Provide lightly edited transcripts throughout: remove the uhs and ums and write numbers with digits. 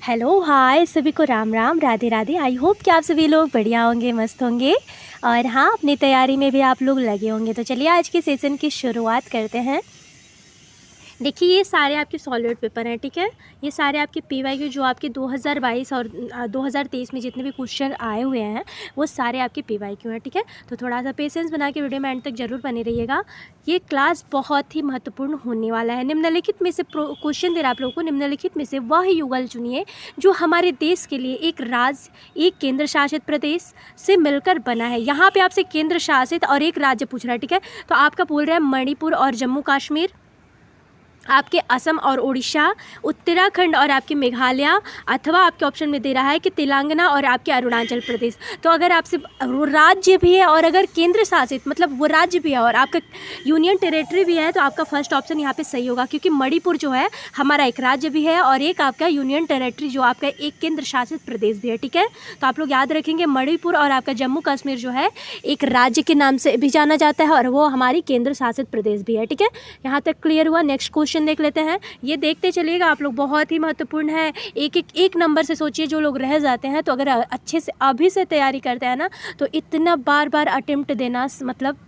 Hello hi सभी को Ram Ram Radhe Radhe. I hope कि आप सभी लोग बढ़िया होंगे, मस्त होंगे और हाँ, अपनी तैयारी में भी आप लोग लगे होंगे। तो चलिए आज के सेशन की शुरुआत करते हैं। देखिए ये सारे आपके सॉलिड पेपर हैं, ठीक है। ये सारे आपके पीवाईक्यू जो आपके 2022 और 2023 में जितने भी क्वेश्चन आए हुए हैं वो सारे आपके पीवाईक्यू हैं, ठीक है। तो थोड़ा सा पेशेंस बना के वीडियो में एंड तक जरूर बने रहिएगा। ये क्लास बहुत ही महत्वपूर्ण होने वाला है। निम्नलिखित में से क्वेश्चन दे रहा आप लोगों को, निम्नलिखित में से वह युगल चुनिए जो हमारे देश के लिए एक राज्य, एक केंद्र शासित प्रदेश से मिलकर बना है। यहाँ पे आपसे केंद्र शासित और एक राज्य पूछ रहा है, ठीक है। तो आपका बोल रहा है मणिपुर और जम्मू कश्मीर, आपके असम और उड़ीसा, उत्तराखंड और आपके मेघालय, अथवा आपके ऑप्शन में दे रहा है कि तेलंगाना और आपके अरुणाचल प्रदेश। तो अगर आपसे वो राज्य भी है और अगर केंद्र शासित मतलब वो राज्य भी है और आपका यूनियन टेरिटरी भी है तो आपका फर्स्ट ऑप्शन यहाँ पे सही होगा, क्योंकि मणिपुर जो है हमारा एक राज्य भी है और एक आपका यूनियन टेरिटरी जो आपका एक केंद्र शासित प्रदेश भी है, ठीक है। तो आप लोग याद रखेंगे मणिपुर और आपका जम्मू कश्मीर जो है एक राज्य के नाम से भी जाना जाता है और वो हमारी केंद्र शासित प्रदेश भी है, ठीक है। यहाँ तक क्लियर हुआ। नेक्स्ट क्वेश्चन देख लेते हैं। ये देखते चलिएगा आप लोग, बहुत ही महत्वपूर्ण है। एक नंबर से सोचिए जो लोग रह जाते हैं, तो अगर अच्छे से अभी से तैयारी करते हैं ना तो इतना बार बार अटेम्प्ट देना मतलब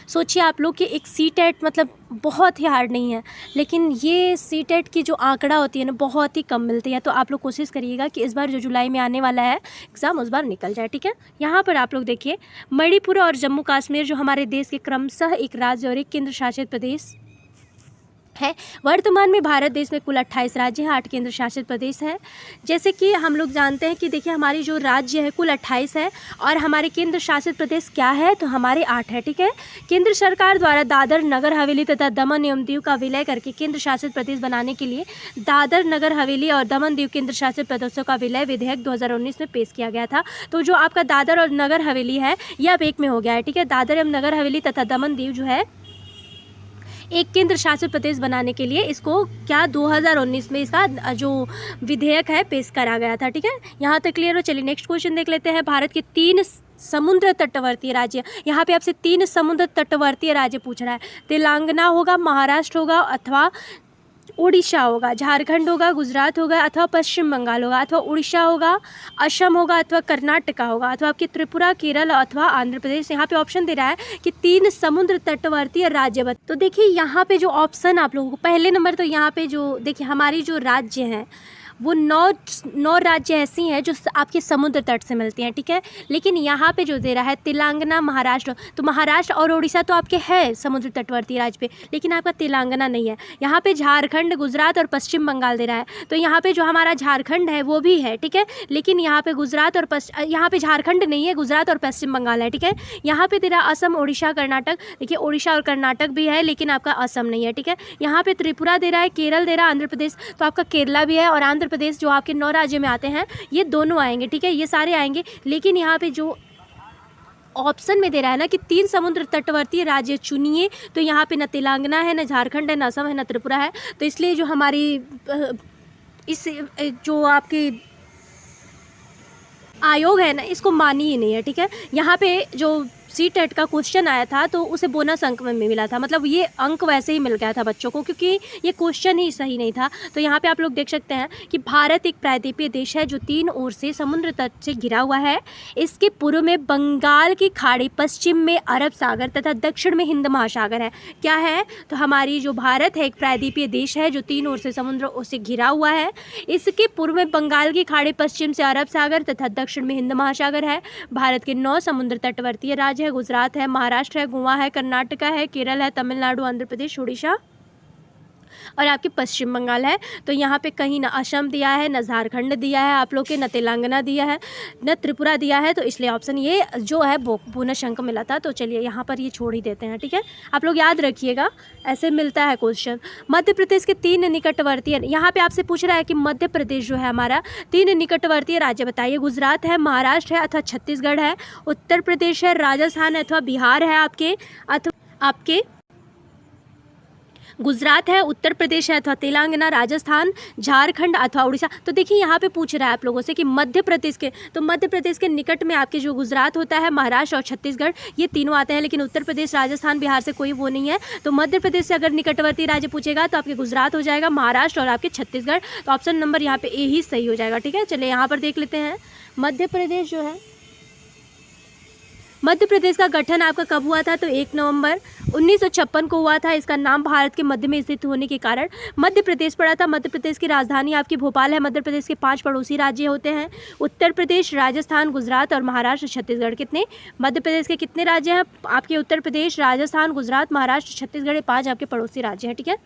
सोचिए आप लोग कि एक सीटेट मतलब बहुत ही हार्ड नहीं है, लेकिन ये सीटेट की जो आंकड़ा होती है ना बहुत ही कम मिलती है। तो आप लोग कोशिश करिएगा कि इस बार जो जुलाई में आने वाला है एग्ज़ाम उस बार निकल जाए, ठीक है। यहाँ पर आप लोग देखिए मणिपुर और जम्मू कश्मीर जो हमारे देश के क्रमशः एक राज्य और एक केंद्र शासित प्रदेश है। वर्तमान में भारत देश में कुल 28 राज्य हैं, 8 केंद्र शासित प्रदेश हैं। जैसे कि हम लोग जानते हैं कि देखिए हमारी जो राज्य है कुल 28 है और हमारे केंद्र शासित प्रदेश क्या है तो हमारे 8 है, ठीक है। केंद्र सरकार द्वारा दादर नगर हवेली तथा दमन एवं दीव का विलय करके केंद्र शासित प्रदेश बनाने के लिए दादर नगर हवेली और दमन दीव केंद्र शासित प्रदेशों का विलय विधेयक 2019 में पेश किया गया था। तो जो आपका दादर और नगर हवेली है ये अब एक में हो गया है, ठीक है। दादर एवं नगर हवेली तथा दमन दीव जो है एक केंद्र शासित प्रदेश बनाने के लिए इसको क्या 2019 में इसका जो विधेयक है पेश करा गया था, ठीक है। यहाँ तक क्लियर हो। चलिए नेक्स्ट क्वेश्चन देख लेते हैं। भारत के 3 समुद्र तटवर्ती राज्य, यहाँ पे आपसे 3 समुद्र तटवर्ती राज्य पूछ रहा है। तेलंगाना होगा, महाराष्ट्र होगा अथवा उड़ीसा होगा, झारखंड होगा, गुजरात होगा अथवा पश्चिम बंगाल होगा, अथवा उड़ीसा होगा, असम होगा अथवा कर्नाटका होगा, अथवा आपके त्रिपुरा, केरल अथवा आंध्र प्रदेश। यहाँ पे ऑप्शन दे रहा है कि 3 समुद्र तटवर्ती राज्य तो देखिए यहाँ पे जो ऑप्शन आप लोगों को पहले नंबर तो यहाँ पे जो देखिए हमारी जो राज्य हैं वो 9 राज्य ऐसी हैं जो आपके समुद्र तट से मिलती हैं, ठीक है। लेकिन यहाँ पे जो दे रहा है तेलंगाना, महाराष्ट्र, तो महाराष्ट्र और उड़ीसा तो आपके है समुद्र तटवर्ती राज्य पे, लेकिन आपका तेलंगाना नहीं है। यहाँ पे झारखंड, गुजरात और पश्चिम बंगाल दे रहा है। तो यहाँ पे जो हमारा झारखंड है वो भी है, ठीक है। लेकिन यहाँ पे गुजरात और यहाँ पे झारखंड नहीं है, गुजरात और पश्चिम बंगाल है, ठीक है। यहाँ पे दे रहा है असम, उड़ीसा, कर्नाटक। देखिए उड़ीसा और कर्नाटक भी है लेकिन आपका असम नहीं है, ठीक है। यहाँ पे त्रिपुरा दे रहा है, केरल दे रहा है, आंध्र प्रदेश, तो आपका केरला भी है और आंध्र प्रदेश जो आपके 9 राज्य में आते हैं ये दोनों आएंगे, ठीक है। ये सारे आएंगे। लेकिन यहाँ पे जो ऑप्शन में दे रहा है ना कि 3 समुद्र तटवर्ती राज्य चुनिए, तो यहाँ पे न तेलंगाना है, न झारखंड है, न असम है, न त्रिपुरा है। तो इसलिए जो हमारी इस जो आपकी आयोग है ना इसको मानी ही नहीं है, ठीक है। यहाँ पे जो सीटेट का क्वेश्चन आया था तो उसे बोनस अंक में मिला था, मतलब ये अंक वैसे ही मिल गया था बच्चों को क्योंकि ये क्वेश्चन ही सही नहीं था। तो यहाँ पे आप लोग देख सकते हैं कि भारत एक प्रायद्वीपीय देश है जो 3 ओर से समुद्र तट से घिरा हुआ है। इसके पूर्व में बंगाल की खाड़ी, पश्चिम में अरब सागर तथा दक्षिण में हिंद महासागर है। क्या है तो हमारी जो भारत है एक प्रायद्वीपीय देश है जो 3 ओर से समुद्र से घिरा हुआ है। इसके पूर्व में बंगाल की खाड़ी, पश्चिम से अरब सागर तथा दक्षिण में हिंद महासागर है। भारत के 9 समुद्र तटवर्तीय राज्य है, गुजरात है, महाराष्ट्र है, गोवा है, कर्नाटका है, केरल है, तमिलनाडु, आंध्र प्रदेश, उड़ीसा और आपके पश्चिम बंगाल है। तो यहाँ पे कहीं ना असम दिया है, न झारखंड दिया है आप लोग के, न तेलंगाना दिया है, न त्रिपुरा दिया है। तो इसलिए ऑप्शन ये जो है बोनस अंक मिला था। तो चलिए यहाँ पर ये छोड़ ही देते हैं, ठीक है। आप लोग याद रखिएगा ऐसे मिलता है क्वेश्चन। मध्य प्रदेश के 3 निकटवर्तीय, यहाँ पे आपसे पूछ रहा है कि मध्य प्रदेश जो है हमारा 3 निकटवर्तीय राज्य बताइए। गुजरात है, महाराष्ट्र है अथवा छत्तीसगढ़ है, उत्तर प्रदेश है, राजस्थान अथवा बिहार है आपके, अथवा आपके गुजरात है, उत्तर प्रदेश है अथवा तेलंगाना, राजस्थान, झारखंड अथवा उड़ीसा। तो देखिए यहाँ पे पूछ रहा है आप लोगों से कि मध्य प्रदेश के, तो मध्य प्रदेश के निकट में आपके जो गुजरात होता है, महाराष्ट्र और छत्तीसगढ़, ये तीनों आते हैं, लेकिन उत्तर प्रदेश, राजस्थान, बिहार से कोई वो नहीं है। तो मध्य प्रदेश से अगर निकटवर्ती राज्य पूछेगा तो आपके गुजरात हो जाएगा, महाराष्ट्र और आपके छत्तीसगढ़। तो ऑप्शन नंबर यहाँ पे ए ही सही हो जाएगा। ठीक है, चलिए यहाँ पर देख लेते हैं। मध्य प्रदेश जो है, मध्य प्रदेश का गठन आपका कब हुआ था? तो 1 नवंबर 1956 को हुआ था। इसका नाम भारत के मध्य में स्थित होने के कारण मध्य प्रदेश पड़ा था। मध्य प्रदेश की राजधानी आपकी भोपाल है। मध्य प्रदेश के 5 पड़ोसी राज्य होते हैं, उत्तर प्रदेश, राजस्थान, गुजरात और महाराष्ट्र, छत्तीसगढ़। कितने? मध्य प्रदेश के कितने राज्य हैं आपके? उत्तर प्रदेश, राजस्थान, गुजरात, महाराष्ट्र, छत्तीसगढ़, ये 5 आपके पड़ोसी राज्य हैं। ठीक है।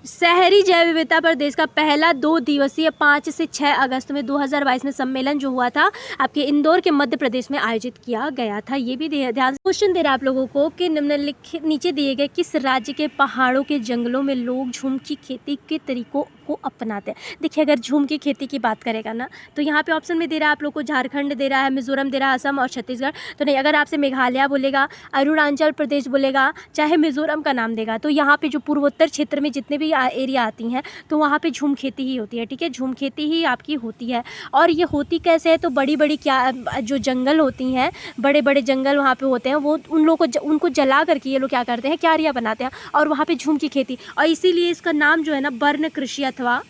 शहरी जैव विविधता पर देश का पहला 2 दिवसीय 5 से 6 अगस्त में 2022 में सम्मेलन जो हुआ था आपके इंदौर के मध्य प्रदेश में आयोजित किया गया था। ये भी ध्यान। क्वेश्चन दे रहा है आप लोगों को कि निम्नलिखित नीचे दिए गए किस राज्य के पहाड़ों के जंगलों में लोग झूम की खेती के तरीकों को अपनाते हैं? देखिए अगर झूम की खेती की बात करेगा ना तो यहाँ पे ऑप्शन में दे रहा है आप लोग को झारखंड दे रहा है, मिजोरम दे रहा है, असम और छत्तीसगढ़। तो नहीं, अगर आपसे मेघालय बोलेगा, अरुणाचल प्रदेश बोलेगा, चाहे मिजोरम का नाम देगा, तो यहाँ पे जो पूर्वोत्तर क्षेत्र में जितने भी एरिया आती हैं तो वहाँ पे झूम खेती ही होती है। ठीक है, झूम खेती ही आपकी होती है। और ये होती कैसे है? तो बड़ी बड़ी क्या जो जंगल होती हैं, बड़े बड़े जंगल वहाँ पे होते हैं, वो उन लोगों को उनको जला करके ये लोग क्या करते हैं, क्यारियाँ बनाते हैं और वहाँ पे झूम की खेती। और इसीलिए इसका नाम जो है ना वर्ण कृषि, अथवा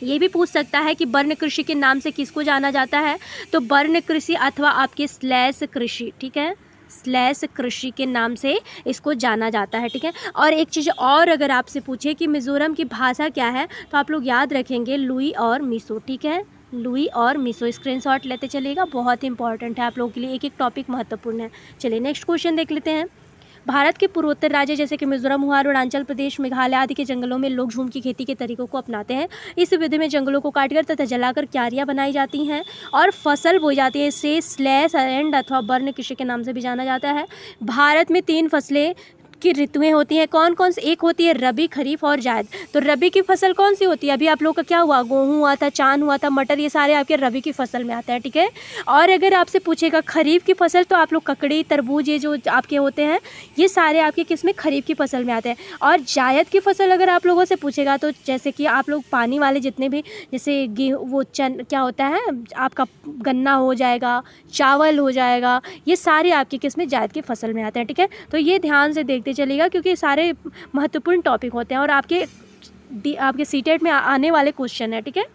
ये भी पूछ सकता है कि वर्ण कृषि के नाम से किसको जाना जाता है? तो वर्ण कृषि अथवा आपके स्लैश कृषि। ठीक है, स्लैश कृषि के नाम से इसको जाना जाता है। ठीक है, और एक चीज़ और अगर आपसे पूछे कि मिज़ोरम की भाषा क्या है तो आप लोग याद रखेंगे लुई और मिसो। ठीक है, लुई और मिसो, स्क्रीनशॉट लेते चलिएगा, बहुत इंपॉर्टेंट है आप लोगों के लिए, एक एक टॉपिक महत्वपूर्ण है। चलिए नेक्स्ट क्वेश्चन देख लेते हैं। भारत के पूर्वोत्तर राज्य जैसे कि मिजोरम हुआ, अरुणाचल प्रदेश, मेघालय आदि के जंगलों में लोग झूम की खेती के तरीकों को अपनाते हैं। इस विधि में जंगलों को काटकर तथा जलाकर क्यारियाँ बनाई जाती हैं और फसल बोई जाती है। इसे स्लैश एंड अथवा वर्ण कृषि के नाम से भी जाना जाता है। भारत में 3 फसलें की ऋतुएं होती हैं। कौन कौन सी? एक होती है रबी, खरीफ और जायद। तो रबी की फसल कौन सी होती है? अभी आप लोग का क्या हुआ, गेहूँ हुआ था, चांद हुआ था, मटर, ये सारे आपके रबी की फसल में आते हैं। ठीक है, और अगर आपसे पूछेगा खरीफ की फसल तो आप लोग ककड़ी, तरबूज, ये जो आपके होते हैं ये सारे आपके किस में? खरीफ की फसल में आते हैं। और जायद की फसल अगर आप लोगों से पूछेगा तो जैसे कि आप लोग पानी वाले जितने भी, जैसे गेहूँ, वो क्या होता है आपका, गन्ना हो जाएगा, चावल हो जाएगा, ये सारे आपके किस में? जायद की फसल में आते हैं। ठीक है, तो ये ध्यान से देखते चलिएगा क्योंकि सारे महत्वपूर्ण टॉपिक होते हैं और आपके सीटेट में आने वाले क्वेश्चन है। ठीक है,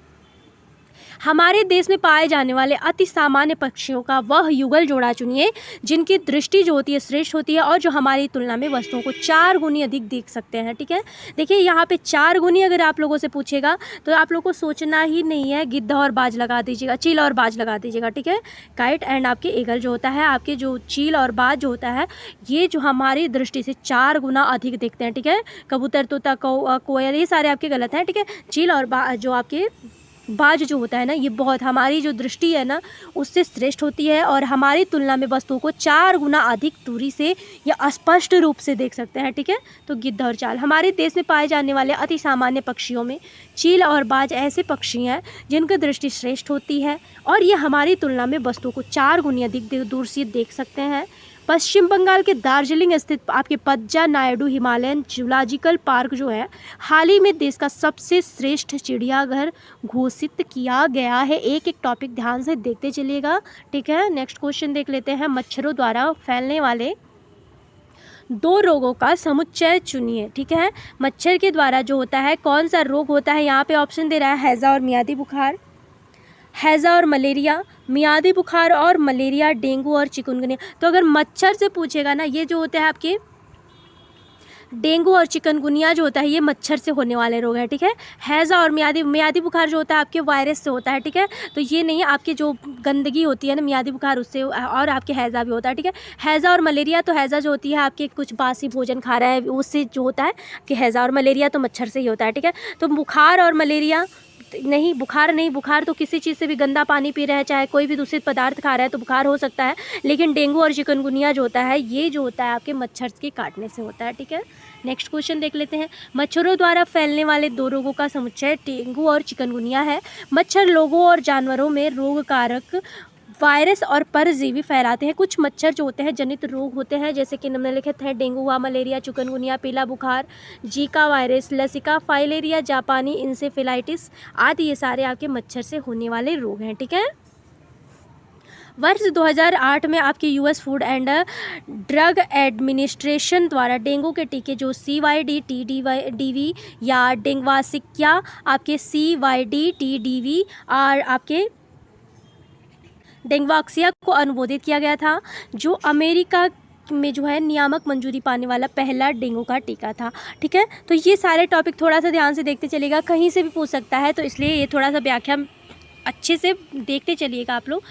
हमारे देश में पाए जाने वाले अति सामान्य पक्षियों का वह युगल जोड़ा चुनिए जिनकी दृष्टि जो होती है श्रेष्ठ होती है और जो हमारी तुलना में वस्तुओं को 4 गुनी अधिक देख सकते हैं। ठीक है, देखिए यहाँ पे 4 गुनी अगर आप लोगों से पूछेगा तो आप लोगों को सोचना ही नहीं है, गिद्ध और बाज लगा दीजिएगा, चील और बाज लगा दीजिएगा। ठीक है, काइट एंड आपके ईगल जो होता है, आपके जो चील और बाज जो होता है, ये जो हमारी दृष्टि से 4 गुना अधिक दिखते हैं। ठीक है, कबूतर, तोता, कोयल, ये सारे आपके गलत हैं। ठीक है, चील और जो आपके बाज जो होता है ना, ये बहुत हमारी जो दृष्टि है ना उससे श्रेष्ठ होती है और हमारी तुलना में वस्तुओं को 4 गुना अधिक दूरी से या स्पष्ट रूप से देख सकते हैं। ठीक है, तो गिद्ध और चाल। हमारे देश में पाए जाने वाले अति सामान्य पक्षियों में चील और बाज ऐसे पक्षी हैं जिनकी दृष्टि श्रेष्ठ होती है और ये हमारी तुलना में वस्तुओं को 4 गुना अधिक दूर से देख सकते हैं। पश्चिम बंगाल के दार्जिलिंग स्थित आपके पज्जा नायडू हिमालयन जूलॉजिकल पार्क जो है हाल ही में देश का सबसे श्रेष्ठ चिड़ियाघर घोषित किया गया है। एक एक टॉपिक ध्यान से देखते चलिएगा। ठीक है, नेक्स्ट क्वेश्चन देख लेते हैं। मच्छरों द्वारा फैलने वाले 2 रोगों का समुच्चय चुनिए। ठीक है, मच्छर के द्वारा जो होता है कौन सा रोग होता है? यहाँ पे ऑप्शन दे रहा है हैज़ा और मियादी बुखार, हैज़ा और मलेरिया, मियादी बुखार और मलेरिया, डेंगू और चिकनगुनिया। तो अगर मच्छर से पूछेगा ना, ये जो होते हैं आपके डेंगू और चिकनगुनिया जो होता है ये मच्छर से होने वाले रोग है। ठीक है, हैज़ा और मियादी बुखार जो होता है आपके वायरस से होता है। ठीक है, तो ये नहीं, आपकी जो गंदगी होती है ना मियादी बुखार उससे, और आपके हैज़ा भी होता है। ठीक है, हैज़ा और मलेरिया, तो हैज़ा जो होती है आपके कुछ बासी भोजन खा रहा है उससे जो होता है कि हैज़ा, और मलेरिया तो मच्छर से ही होता है। ठीक है, तो बुखार और मलेरिया नहीं, बुखार तो किसी चीज़ से भी, गंदा पानी पी रहे हैं, चाहे कोई भी दूषित पदार्थ खा रहा है तो बुखार हो सकता है, लेकिन डेंगू और चिकनगुनिया जो होता है ये जो होता है आपके मच्छर के काटने से होता है। ठीक है, नेक्स्ट क्वेश्चन देख लेते हैं। मच्छरों द्वारा फैलने वाले 2 रोगों का समुच्चय डेंगू और चिकनगुनिया है। मच्छर लोगों और जानवरों में रोग कारक वायरस और परजीवी फैलाते हैं। कुछ मच्छर जो होते हैं जनित रोग होते हैं, जैसे कि निम्नलिखित हैं: डेंगू हुआ, मलेरिया, चिकनगुनिया, पीला बुखार, जीका वायरस, लसिका, फाइलेरिया, जापानी इंसेफेलाइटिस आदि। ये सारे आपके मच्छर से होने वाले रोग हैं। ठीक है। वर्ष 2008 में आपकी US food and drug administration द्वारा डेंगू के टीके जो CYD TDV या डेंगवासिकिया आपके CYD TDV और आपके डेंगवाक्सिया को अनुमोदित किया गया था, जो अमेरिका में जो है नियामक मंजूरी पाने वाला पहला डेंगू का टीका था। ठीक है। तो ये सारे टॉपिक थोड़ा सा ध्यान से देखते चलिएगा, कहीं से भी पूछ सकता है, तो इसलिए ये थोड़ा सा व्याख्या अच्छे से देखते चलिएगा आप लोग।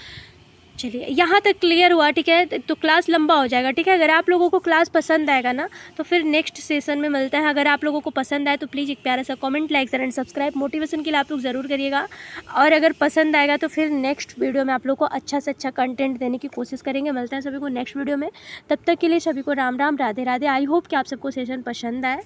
चलिए, यहाँ तक क्लियर हुआ। ठीक है। तो क्लास लंबा हो जाएगा। ठीक है। अगर आप लोगों को क्लास पसंद आएगा ना, तो फिर नेक्स्ट सेशन में मिलते हैं। अगर आप लोगों को पसंद आए तो प्लीज़ एक प्यारा सा comment, like, share and subscribe motivation के लिए आप लोग ज़रूर करिएगा। और अगर पसंद आएगा तो फिर नेक्स्ट वीडियो में आप लोग को अच्छा से अच्छा कंटेंट देने की कोशिश करेंगे। मिलते हैं सभी को नेक्स्ट वीडियो में। तब तक के लिए सभी को राम राम, राधे राधे। आई होप कि आप सबको सेशन पसंद आए।